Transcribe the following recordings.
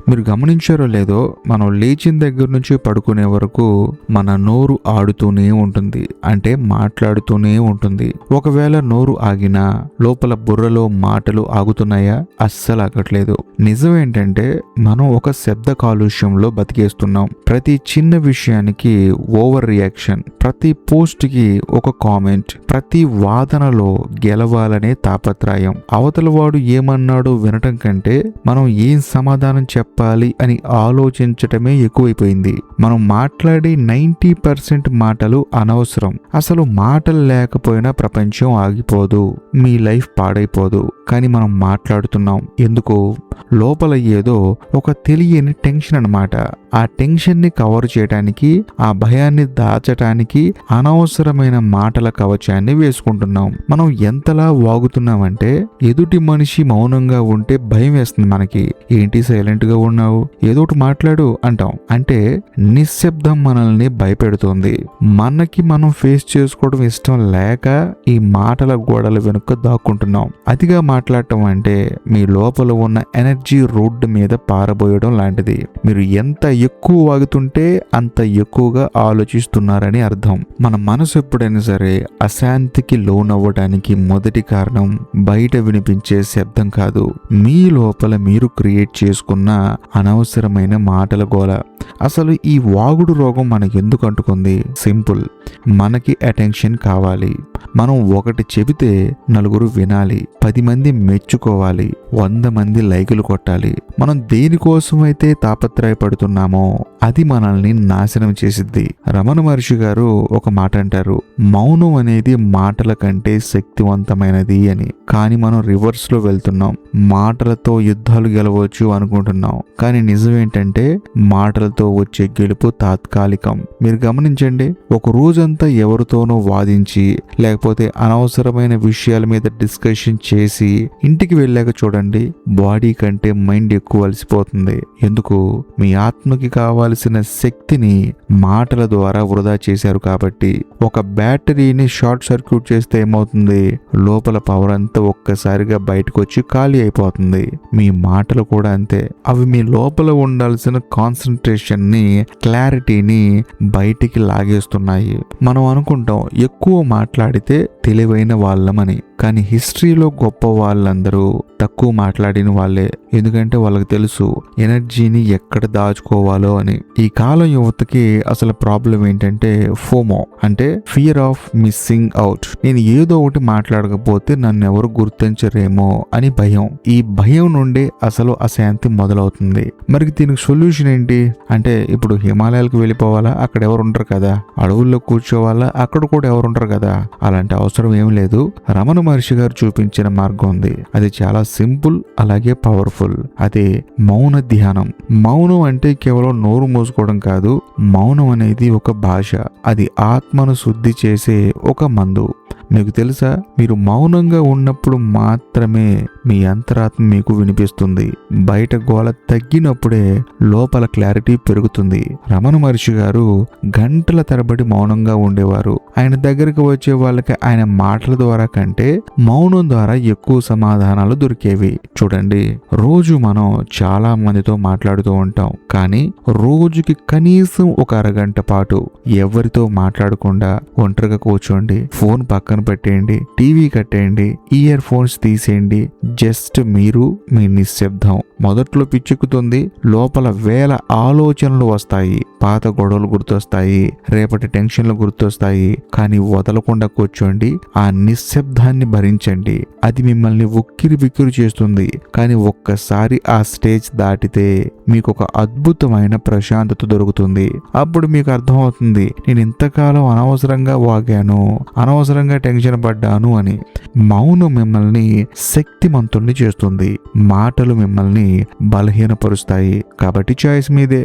మీరు గమనించారో లేదో, మనం లేచిన దగ్గర నుంచి పడుకునే వరకు మన నోరు ఆడుతూనే ఉంటుంది, అంటే మాట్లాడుతూనే ఉంటుంది. ఒకవేళ నోరు ఆగినా లోపల బుర్రలో మాటలు ఆగుతున్నాయా? అస్సలు ఆగట్లేదు. నిజం ఏంటంటే మనం ఒక శబ్ద కాలుష్యంలో బతికేస్తున్నాం. ప్రతి చిన్న విషయానికి ఓవర్ రియాక్షన్, ప్రతి పోస్ట్ కి ఒక కామెంట్, ప్రతి వాదనలో గెలవాలనే తాపత్రయం. అవతల వాడు ఏమన్నాడో వినటం కంటే మనం ఏం సమాధానం చెప్పాలి అని ఆలోచించటమే ఎక్కువైపోయింది. మనం మాట్లాడే 90% మాటలు అనవసరం. అసలు మాటలు లేకపోయినా ప్రపంచం ఆగిపోదు, మీ లైఫ్ పాడైపోదు. కానీ మనం మాట్లాడుతున్నాం ఎందుకు? లోపల ఏదో ఒక తెలియని టెన్షన్ అన్నమాట. ఆ టెన్షన్ ని కవర్ చేయడానికి, ఆ భయాన్ని దాచటానికి అనవసరమైన మాటల కవచాన్ని వేసుకుంటున్నాం. మనం ఎంతలా వాగుతున్నామంటే ఎదుటి మనిషి మౌనంగా ఉంటే భయం వేస్తుంది మనకి. ఏంటి సైలెంట్ గా ఉన్నావు, ఏదో ఒకటి మాట్లాడు అంటాం. అంటే నిశ్శబ్దం మనల్ని భయపెడుతుంది. మనకి మనం ఫేస్ చేసుకోవడం ఇష్టం లేక ఈ మాటల గోడల వెనుక దాక్కుంటున్నాం. అతిగా మాట్లాడటం అంటే మీ లోపల ఉన్న ఎనర్జీ రోడ్డు మీద పారబోయడం లాంటిది. మీరు ఎంత ఎక్కువ వాగుతుంటే అంత ఎక్కువగా ఆలోచిస్తున్నారని అర్థం. మన మనసు ఎప్పుడైనా సరే అశాంతికి లోనవ్వడానికి మొదటి కారణం బయట వినిపించే శబ్దం కాదు, మీ లోపల మీరు క్రియేట్ చేసుకున్న అనవసరమైన మాటల గోల. అసలు ఈ వాగుడు రోగం మనకి ఎందుకు అంటుకుంది? సింపుల్, మనకి అటెన్షన్ కావాలి. మనం ఒకటి చెబితే నలుగురు వినాలి, 10 మంది మెచ్చుకోవాలి, 100 మంది లైకులు కొట్టాలి. మనం దేనికోసమైతే తాపత్రయపడుతున్నామో అది మనల్ని నాశనం చేసిద్ది. రమణ మహర్షి గారు ఒక మాట అంటారు, మౌనం అనేది మాటల కంటే శక్తివంతమైనది అని. కానీ మనం రివర్స్ లో వెళ్తున్నాం. మాటలతో యుద్ధాలు గెలవచ్చు అనుకుంటున్నాం, కానీ నిజం ఏంటంటే మాటలతో వచ్చే గెలుపు తాత్కాలికం. మీరు గమనించండి, ఒక రోజంతా ఎవరితోనో వాదించి లేకపోతే అనవసరమైన విషయాల మీద డిస్కషన్ చేసి ఇంటికి వెళ్ళాక చూడండి, బాడీ కంటే మైండ్ ఎక్కువ అలసిపోతుంది. ఎందుకు? మీ ఆత్మకి కావాల్సిన శక్తిని మాటల ద్వారా వృధా చేశారు కాబట్టి. ఒక బ్యాటరీని షార్ట్ సర్క్యూట్ చేస్తే ఏమవుతుంది? లోపల పవర్ అంతా ఒక్కసారిగా బయటకు వచ్చి ఖాళీ అయిపోతుంది. మీ మాటలు కూడా అంతే. అవి మీ లోపల ఉండాల్సిన కాన్సన్ట్రేషన్ ని, క్లారిటీని బయటికి లాగేస్తున్నాయి. మనం అనుకుంటాం ఎక్కువ మాట్లాడితే తెలివైన వాళ్ళమని, కానీ హిస్టరీలో గొప్ప వాళ్ళందరూ తక్కువ మాట్లాడిన వాళ్ళే. ఎందుకంటే వాళ్ళకి తెలుసు ఎనర్జీని ఎక్కడ దాచుకోవాలో అని. ఈ కాలం యువతకి అసలు ప్రాబ్లం ఏంటంటే ఫోమో, అంటే ఫియర్ ఆఫ్ మిస్సింగ్ అవుట్. నేను ఏదో ఒకటి మాట్లాడకపోతే నన్ను ఎవరు గుర్తించరేమో అని భయం. ఈ భయం నుండి అసలు అశాంతి మొదలవుతుంది. మరి దీనికి సొల్యూషన్ ఏంటి అంటే, ఇప్పుడు హిమాలయాలకు వెళ్ళిపోవాలా? అక్కడ ఎవరు ఉంటారు కదా. అడవుల్లో కూర్చోవాలా? అక్కడ కూడా ఎవరు ఉంటారు కదా. అలాంటి అవసరం ఏం లేదు. రమణ మహర్షి గారు చూపించిన మార్గం ఉంది. అది చాలా సింపుల్, అలాగే పవర్ఫుల్. అదే మౌన ధ్యానం. మౌనం అంటే కేవలం నోరు మూసుకోవడం కాదు. మౌనం అనేది ఒక భాష. అది ఆత్మను శుద్ధి చేసే ఒక మందు. మీకు తెలుసా, మీరు మౌనంగా ఉన్నప్పుడు మాత్రమే మీ అంతరాత్మ మీకు వినిపిస్తుంది. బయట గోల తగ్గినప్పుడే లోపల క్లారిటీ పెరుగుతుంది. రమణ మహర్షి గారు గంటల తరబడి మౌనంగా ఉండేవారు. ఆయన దగ్గరికి వచ్చే వాళ్ళకి ఆయన మాటల ద్వారా కంటే మౌనం ద్వారా ఎక్కువ సమాధానాలు దొరికేవి. చూడండి, రోజు మనం చాలా మందితో మాట్లాడుతూ ఉంటాం, కానీ రోజుకి కనీసం ఒక అరగంట పాటు ఎవరితో మాట్లాడకుండా ఒంటరిగా కూర్చోండి. ఫోన్ పక్కన పెట్టేయండి, టీవీ కట్టేయండి, ఇయర్ ఫోన్స్ తీసేయండి. జస్ట్ మీరు, మీ నిశ్శబ్దం. మొదట్లో పిచ్చెక్కుతుంది, లోపల వేల ఆలోచనలు వస్తాయి, పాత గొడవలు గుర్తొస్తాయి, రేపటి టెన్షన్లు గుర్తొస్తాయి. కానీ వదలకుండా కూర్చోండి, ఆ నిశ్శబ్దాన్ని భరించండి. అది మిమ్మల్ని ఉక్కిరి బిక్కిరి చేస్తుంది. కానీ ఒక్కసారి ఆ స్టేజ్ దాటితే మీకు ఒక అద్భుతమైన ప్రశాంతత దొరుకుతుంది. అప్పుడు మీకు అర్థమవుతుంది, నేను ఇంతకాలం అనవసరంగా వాగాను, అనవసరంగా టెన్షన్ పడ్డాను అని. మౌనం మిమ్మల్ని శక్తిమంతుల్ని చేస్తుంది, మాటలు మిమ్మల్ని బలహీనపరుస్తాయి. కాబట్టి చాయిస్ మీదే.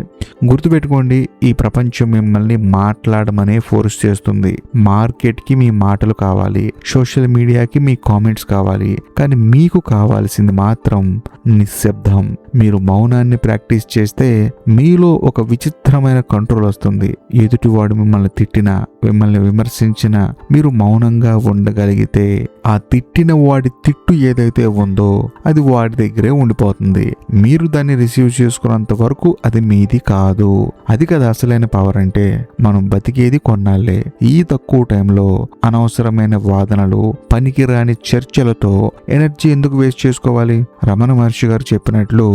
గుర్తుపెట్టుకోండి, ఈ ప్రపంచం మిమ్మల్ని మాట్లాడమనే ఫోర్స్ చేస్తుంది. మార్కెట్కి మీ మాటలు కావాలి, సోషల్ మీడియాకి మీ కామెంట్స్ కావాలి, కానీ మీకు కావాల్సింది మాత్రం నిశ్శబ్దం. మీరు మౌనాన్ని ప్రాక్టీస్ చేస్తే మీలో ఒక విచిత్రమైన కంట్రోల్ వస్తుంది. ఎదుటివాడు మిమ్మల్ని తిట్టినా, మిమ్మల్ని విమర్శించినా మీరు మౌనంగా ఉండగలిగితే ఆ తిట్టిన వాడి తిట్టు ఏదైతే ఉందో అది వాడి దగ్గరే ఉండిపోతుంది. మీరు దాన్ని రిసీవ్ చేసుకున్నంత వరకు అది మీది కాదు. అది కదా అసలైన పవర్ అంటే. మనం బతికేది కొన్నాళ్ళే. ఈ తక్కువ టైంలో అనవసరమైన వాదనలు, పనికిరాని చర్చలతో ఎనర్జీ ఎందుకు వేస్ట్ చేసుకోవాలి? రమణ మహర్షి గారు చెప్పినట్లు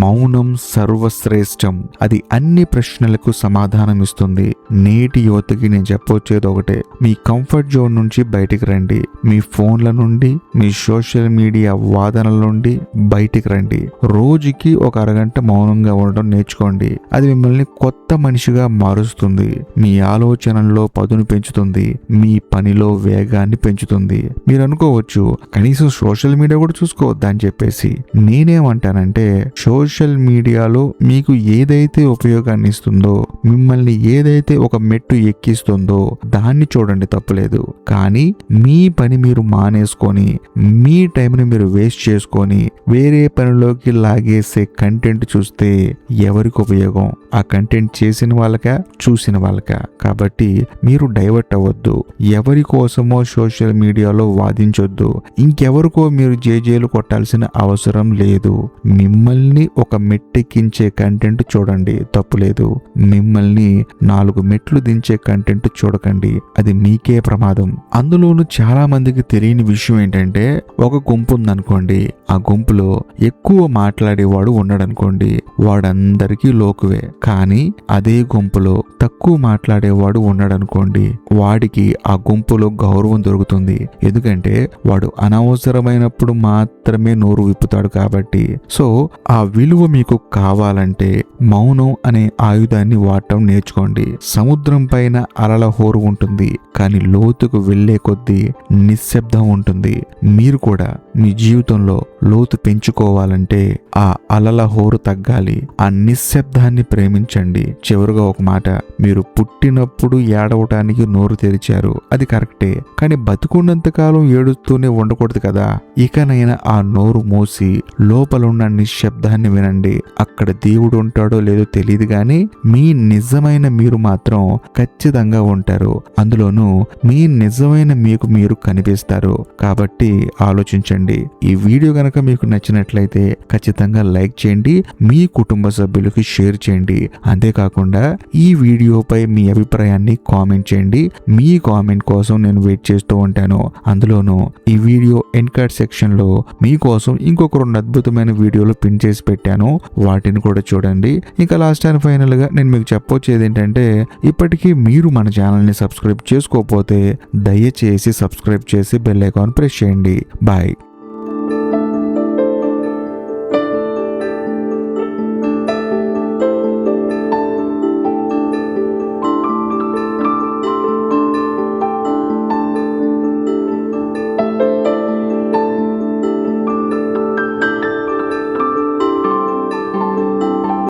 మౌనం సర్వశ్రేష్టం. అది అన్ని ప్రశ్నలకు సమాధానం ఇస్తుంది. నేటి యువతకి నేను చెప్పొచ్చేది ఒకటే, మీ కంఫర్ట్ జోన్ నుంచి బయటికి రండి. మీ ఫోన్ల నుండి, మీ సోషల్ మీడియా వాదనల నుండి బయటికి రండి. రోజుకి ఒక అరగంట మౌనంగా ఉండడం నేర్చుకోండి. అది మిమ్మల్ని కొత్త మనిషిగా మారుస్తుంది. మీ ఆలోచనల్లో పదును పెంచుతుంది. మీ పనిలో వేగాన్ని పెంచుతుంది. మీరు అనుకోవచ్చు కనీసం సోషల్ మీడియా కూడా చూసుకోవద్దా అని చెప్పేసి. నేనేమంటానంటే సోషల్ మీడియాలో మీకు ఏదైతే ఉపయోగాన్ని ఇస్తుందో, మిమ్మల్ని ఏదైతే ఒక మెట్టు ఎక్కిస్తుందో దాన్ని చూడండి, తప్పులేదు. కానీ మీ పని మీరు మానేసుకొని, మీ టైంని మీరు వేస్ట్ చేసుకొని వేరే పనిలోకి లాగేసే కంటెంట్ చూస్తే ఎవరికి ఉపయోగం? ఆ కంటెంట్ చేసిన వాళ్ళకా, చూసిన వాళ్ళకా? కాబట్టి మీరు డైవర్ట్ అవ్వద్దు. ఎవరి కోసమో సోషల్ మీడియాలో వాదించొద్దు. ఇంకెవరికో మీరు జేజేలు కొట్టాల్సిన అవసరం లేదు. మిమ్మల్ని ఒక మెట్టెక్కించే కంటెంట్ చూడండి, తప్పులేదు. మిమ్మల్ని 4 మెట్లు దించే కంటెంట్ చూడకండి, అది మీకే ప్రమాదం. అందులోనూ చాలా మందికి తెలియని విషయం ఏంటంటే, ఒక గుంపు ఉందనుకోండి, ఆ గుంపులో ఎక్కువ మాట్లాడేవాడు ఉన్నాడనుకోండి, వాడందరికీ లోకువే. కానీ అదే గుంపులో తక్కువ మాట్లాడేవాడు ఉన్నాడనుకోండి, వాడికి ఆ గుంపులో గౌరవం దొరుకుతుంది. ఎందుకంటే వాడు అనవసరమైనప్పుడు మాత్రమే నోరు విప్పుతాడు కాబట్టి. సో ఆ విలువ మీకు కావాలంటే మౌనం అనే ఆయుధాన్ని వాడటం నేర్చుకోండి. సముద్రం పైన అలల హోరు ఉంటుంది, కానీ లోతుకు వెళ్లే కొద్దీ నిశ్శబ్దం ఉంటుంది. మీరు కూడా మీ జీవితంలో లోతు పెంచుకోవాలంటే ఆ అలల హోరు తగ్గాలి. ఆ నిశ్శబ్దాన్ని ప్రేమించండి. చివరిగా ఒక మాట, మీరు పుట్టినప్పుడు ఏడవటానికి నోరు తెరిచారు, అది కరెక్టే. కానీ బతుకున్నంతకాలం ఏడుస్తూనే ఉండకూడదు కదా. ఇకనైనా ఆ నోరు మూసి లోపలున్న నిశ్శబ్దాన్ని వినండి. అక్కడ దేవుడు ఉంటాడో లేదో తెలియదు, కానీ మీ నిజమైన మీరు మాత్రం ఖచ్చితంగా ఉంటారు. అందులోనూ మీ నిజమైన మీకు మీరు కనిపిస్తారు. కాబట్టి ఆలోచించండి. ఈ వీడియో గనక మీకు నచ్చినట్లయితే ఖచ్చితంగా లైక్ చేయండి, మీ కుటుంబ సభ్యులకి షేర్ చేయండి. అంతేకాకుండా ఈ వీడియోపై మీ అభిప్రాయాన్ని కామెంట్ చేయండి. మీ కామెంట్ కోసం నేను వెయిట్ చేస్తూ ఉంటాను. అందులోనూ ఈ వీడియో ఎండ్ కార్డ్ సెక్షన్ లో మీకోసం ఇంకొక 2 అద్భుతమైన వీడియోలు పిన్ చేసి పెట్టాను, వాటిని కూడా చూడండి. ఇంకా లాస్ట్ అండ్ ఫైనల్ గా నేను మీకు చెప్పొచ్చేది ఏంటంటే, ఇప్పటికీ మీరు మన ఛానల్ ని సబ్స్క్రైబ్ చేసుకోకపోతే దయచేసి సబ్స్క్రైబ్ చేసి బెల్ ఐకాన్ ప్రెస్ చేయండి. బాయ్.